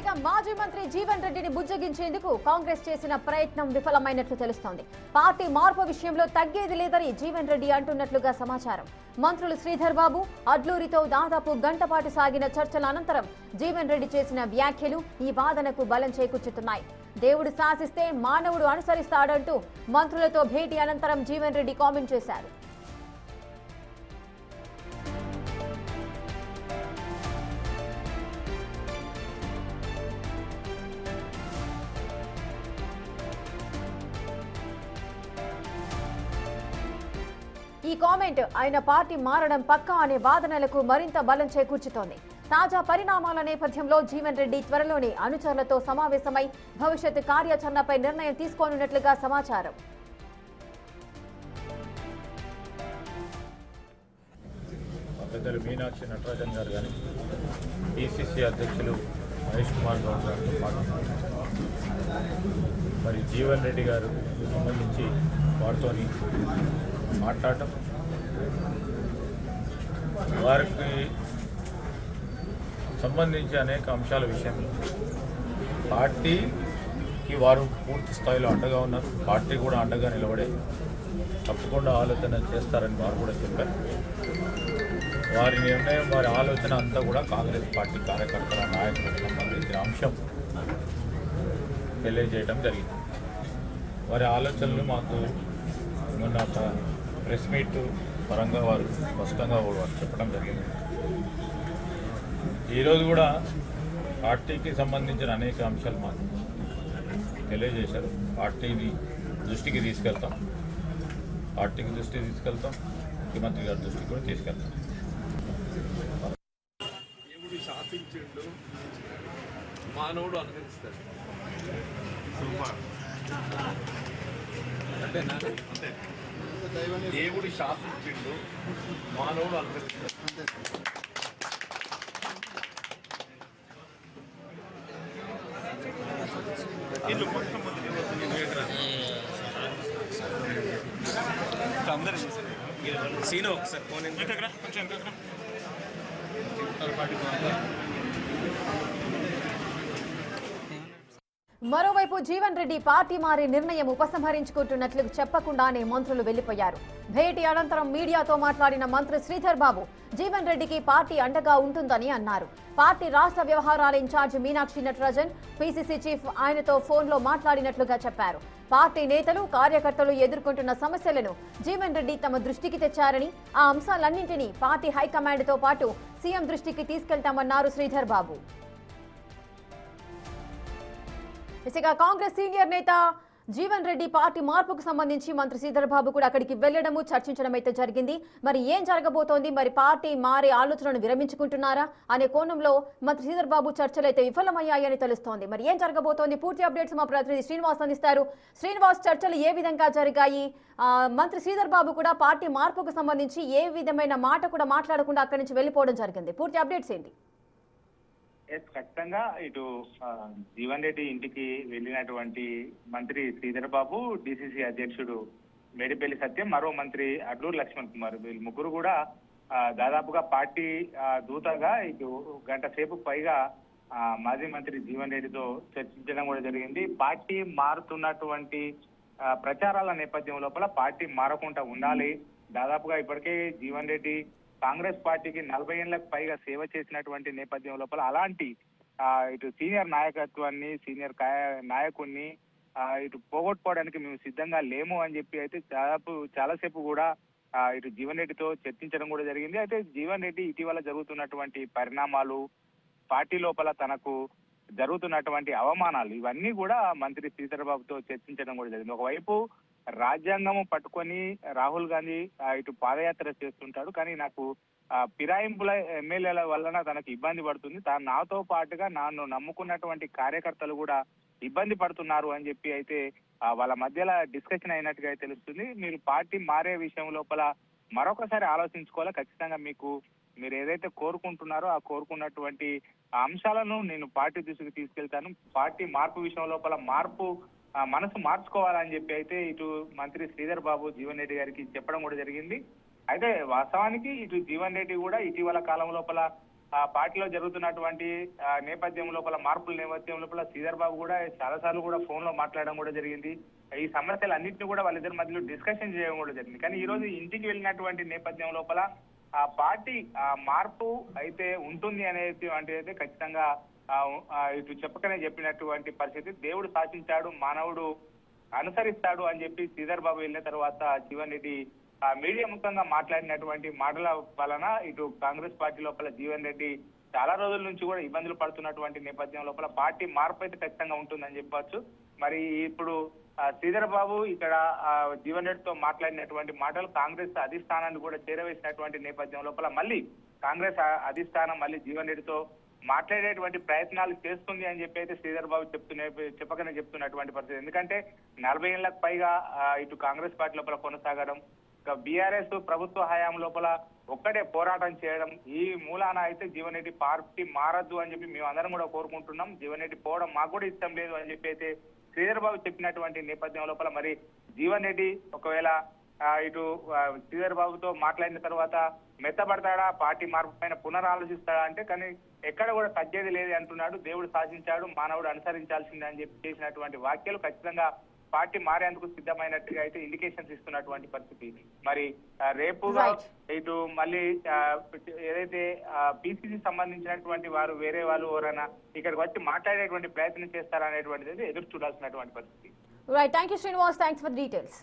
ఇక మాజీ మంత్రి జీవన్ రెడ్డిని బుజ్జగించేందుకు కాంగ్రెస్ చేసిన ప్రయత్నం విఫలమైనట్లు తెలుస్తోంది. పార్టీ మార్పు విషయంలో తగ్గేది లేదని జీవన్ రెడ్డి అంటున్నట్లుగా సమాచారం. మంత్రులు శ్రీధర్ బాబు, అడ్లూరితో దాదాపు గంటపాటు సాగిన చర్చల అనంతరం జీవన్ రెడ్డి చేసిన వ్యాఖ్యలు ఈ వాదనకు బలం చేకూర్చుతున్నాయి. దేవుడు శాసిస్తే మానవుడు అనుసరిస్తాడంటూ మంత్రులతో భేటీ అనంతరం జీవన్ రెడ్డి కామెంట్ చేశారు. ఈ కామెంట్ ఆయన పార్టీ మారడం పక్కా అనే వాదనలకు మరింత బలం చేకూర్చుతోంది. తాజా పరిణామాల నేపథ్యంలో జీవన్ రెడ్డి త్వరలోనే అనుచరులతో సమావేశమై భవిష్యత్ కార్యాచరణపై నిర్ణయం తీసుకోనున్నట్లుగా సమాచారం. పెద్దలు మీనాక్షి నటరాజన్ గారు కానీ పిసిసి అధ్యక్షులు మహేష్ కుమార్ గౌడ్ గారితో పాటు మరి జీవన్ రెడ్డి గారు సంబంధించి వారితో మాట్లాడటం, వారికి సంబంధించి అనేక అంశాల విషయంలో పార్టీకి వారు పూర్తి స్థాయిలో అండగా ఉన్నారు. పార్టీ కూడా అండగా నిలబడే తప్పకుండా ఆలోచన చేస్తారని వారు కూడా చెప్పారు. వారి నిర్ణయం, వారి ఆలోచన అంతా కూడా కాంగ్రెస్ పార్టీ కార్యకర్తల నాయకులకు సంబంధించిన అంశం తెలియజేయడం జరిగింది. వారి ఆలోచనలు మాకు మొన్న ప్రెస్ మీట్ పరంగా వారు స్పష్టంగా వారు చెప్పడం జరిగింది. ఈరోజు కూడా పార్టీకి సంబంధించిన అనేక అంశాలు మాకు తెలియజేశారు. పార్టీని దృష్టికి తీసుకెళ్తాం, ముఖ్యమంత్రి గారి దృష్టికి కూడా తీసుకెళ్తాం. దేవుడు శాసించిండు, మానవుడు అనుసరిస్తాడు. అంతేనా? అంతే. దేవుడు శాసించిండు, మానవుడు అనుసరిస్తాడు. సీను ఒకసారి మరోవైపు జీవన్ రెడ్డి పార్టీ మారే నిర్ణయం ఉపసంహరించుకుంటున్నట్లు చెప్పకుండానే మంత్రులు వెళ్లిపోయారు. భేటీ అనంతరం మీడియాతో మాట్లాడిన మంత్రి శ్రీధర్ బాబు జీవన్ రెడ్డికి పార్టీ అండగా ఉంటుందని అన్నారు. పార్టీ రాష్ట్ర వ్యవహారాల in charge Meenakshi Natarajan, PCC chief ఆయనతో ఫోన్లో మాట్లాడినట్లుగా చెప్పారు. పార్టీ నేతలు, కార్యకర్తలు ఎదుర్కొంటున్న సమస్యలను జీవన్ రెడ్డి తమ దృష్టికి తెచ్చారని, ఆ అంశాలన్నింటినీ పార్టీ హైకమాండ్తో పాటు సీఎం దృష్టికి తీసుకెళ్తామన్నారు శ్రీధర్ బాబు. ఇక కాంగ్రెస్ సీనియర్ నేత జీవన్ రెడ్డి పార్టీ మార్పుకు సంబంధించి మంత్రి శ్రీధర్ బాబు కూడా అక్కడికి వెళ్లడము, చర్చించడం అయితే జరిగింది. మరి ఏం జరగబోతోంది, మరి పార్టీ మారే ఆలోచనను విరమించుకుంటున్నారా అనే కోణంలో మంత్రి శ్రీధర్ బాబు చర్చలు అయితే విఫలమయ్యాయని తెలుస్తోంది. మరి ఏం జరగబోతోంది, పూర్తి అప్డేట్స్ మా ప్రతినిధి శ్రీనివాస్ అందిస్తారు. శ్రీనివాస్, చర్చలు ఏ విధంగా జరిగాయి? మంత్రి శ్రీధర్ బాబు కూడా పార్టీ మార్పుకు సంబంధించి ఏ విధమైన మాట కూడా మాట్లాడకుండా అక్కడి నుంచి వెళ్ళిపోవడం జరిగింది. పూర్తి అప్డేట్స్ ఏంటి? ఖచ్చితంగా ఇటు జీవన్ రెడ్డి ఇంటికి వెళ్ళినటువంటి మంత్రి శ్రీధర్ బాబు, డిసిసి అధ్యక్షుడు మేడిపల్లి సత్యం, మరో మంత్రి అడ్లూరు లక్ష్మణ్ కుమార్, వీళ్ళు ముగ్గురు కూడా దాదాపుగా పార్టీ దూతగా ఇటు గంట సేపు పైగా మాజీ మంత్రి జీవన్ రెడ్డితో చర్చించడం కూడా జరిగింది. పార్టీ మారుతున్నటువంటి ప్రచారాల నేపథ్యం లోపల పార్టీ మారకుండా ఉండాలి. దాదాపుగా ఇప్పటికే జీవన్ రెడ్డి కాంగ్రెస్ పార్టీకి 40 ఏళ్లకు పైగా సేవ చేసినటువంటి నేపథ్యం లోపల అలాంటి ఇటు సీనియర్ నాయకత్వాన్ని, సీనియర్ నాయకుడిని ఇటు పోగొట్టుకోవడానికి మేము సిద్ధంగా లేము అని చెప్పి అయితే చాలాసేపు కూడా ఇటు జీవన్ రెడ్డితో చర్చించడం కూడా జరిగింది. అయితే జీవన్ రెడ్డి ఇటీవల జరుగుతున్నటువంటి పరిణామాలు, పార్టీ లోపల తనకు జరుగుతున్నటువంటి అవమానాలు, ఇవన్నీ కూడా మంత్రి శ్రీధర్ బాబుతో చర్చించడం కూడా జరిగింది. ఒకవైపు రాజ్యాంగము పట్టుకొని రాహుల్ గాంధీ ఇటు పాదయాత్ర చేస్తుంటాడు, కానీ నాకు ఫిరాయింపుల ఎమ్మెల్యేల వలన తనకు ఇబ్బంది పడుతుంది, నాతో పాటుగా నన్ను నమ్ముకున్నటువంటి కార్యకర్తలు కూడా ఇబ్బంది పడుతున్నారు అని చెప్పి అయితే వాళ్ళ మధ్యలో డిస్కషన్ అయినట్టుగా తెలుస్తుంది. మీరు పార్టీ మారే విషయం లోపల మరొకసారి ఆలోచించుకోవాలి. ఖచ్చితంగా మీరు ఏదైతే కోరుకుంటున్నారో ఆ కోరుకున్నటువంటి అంశాలను నేను పార్టీ దృష్టికి తీసుకెళ్తాను. పార్టీ మార్పు విషయం లోపల మనసు మార్చుకోవాలని చెప్పి అయితే ఇటు మంత్రి శ్రీధర్ బాబు జీవన్ రెడ్డి గారికి చెప్పడం కూడా జరిగింది. అయితే వాస్తవానికి ఇటు జీవన్ రెడ్డి కూడా ఇటీవల కాలం లోపల ఆ పార్టీలో జరుగుతున్నటువంటి నేపథ్యం లోపల మార్పుల నేపథ్యం లోపల శ్రీధర్ బాబు కూడా చాలాసార్లు కూడా ఫోన్ లో మాట్లాడడం కూడా జరిగింది. ఈ సమస్యలన్నింటినీ కూడా వాళ్ళిద్దరి మధ్యలో డిస్కషన్ చేయడం కూడా జరిగింది. కానీ ఈ రోజు ఇంటికి వెళ్ళినటువంటి నేపథ్యం లోపల ఆ పార్టీ మార్పు అయితే ఉంటుంది అనేటువంటి అయితే ఖచ్చితంగా ఇటు చెప్పకనే చెప్పినటువంటి పరిస్థితి. దేవుడు శాసించాడు, మానవుడు అనుసరిస్తాడు అని చెప్పి శ్రీధర్ బాబు వెళ్ళిన తర్వాత జీవన్ రెడ్డి మీడియా ముఖంగా మాట్లాడినటువంటి మాటల వలన ఇటు కాంగ్రెస్ పార్టీ లోపల జీవన్ రెడ్డి చాలా రోజుల నుంచి కూడా ఇబ్బందులు పడుతున్నటువంటి నేపథ్యం లోపల పార్టీ మార్పు అయితే ఖచ్చితంగా ఉంటుందని చెప్పొచ్చు. మరి ఇప్పుడు శ్రీధర్ బాబు ఇక్కడ జీవన్ రెడ్డితో మాట్లాడినటువంటి మాటలు కాంగ్రెస్ అధిష్టానాన్ని కూడా చేరవేసినటువంటి నేపథ్యం లోపల మళ్ళీ కాంగ్రెస్ అధిష్టానం మళ్ళీ జీవన్ రెడ్డితో మాట్లాడేటువంటి ప్రయత్నాలు చేస్తుంది అని చెప్పి అయితే శ్రీధర్ బాబు చెప్పకనే చెప్తున్నటువంటి పరిస్థితి. ఎందుకంటే 40 ఏళ్లకు పైగా ఇటు కాంగ్రెస్ పార్టీ లోపల కొనసాగడం, బీఆర్ఎస్ ప్రభుత్వ హయాం లోపల ఒక్కడే పోరాటం చేయడం, ఈ మూలాన అయితే జీవన్ రెడ్డి పార్టీ మారద్దు అని చెప్పి మేము అందరం కూడా కోరుకుంటున్నాం. జీవన్ రెడ్డి పోవడం మాకు కూడా ఇష్టం లేదు అని చెప్పి అయితే శ్రీధర్ బాబు చెప్పినటువంటి నేపథ్యం లోపల మరి జీవన్ రెడ్డి ఒకవేళ ఇటు శ్రీధర్ బాబుతో మాట్లాడిన తర్వాత మెత్తపడతాడా, పార్టీ మార్పు పైన పునరాలోచిస్తాడా అంటే కానీ ఎక్కడ కూడా తగ్గేది లేదు అంటున్నాడు. దేవుడు శాసించాడు, మానవుడు అనుసరించాల్సిందే అని చెప్పి చేసినటువంటి వ్యాఖ్యలు ఖచ్చితంగా పార్టీ మారేందుకు సిద్ధమైనట్టుగా అయితే ఇండికేషన్స్ ఇస్తున్నటువంటి పరిస్థితి. మరి రేపుగా ఇటు మళ్ళీ ఏదైతే బీసీసీ సంబంధించినటువంటి వారు వేరే వాళ్ళు ఎవరైనా ఇక్కడికి వచ్చి మాట్లాడేటువంటి ప్రయత్నం చేస్తారా అనేటువంటిది ఎదురు చూడాల్సినటువంటి పరిస్థితి. Right, thank you Srinivas, thanks for details.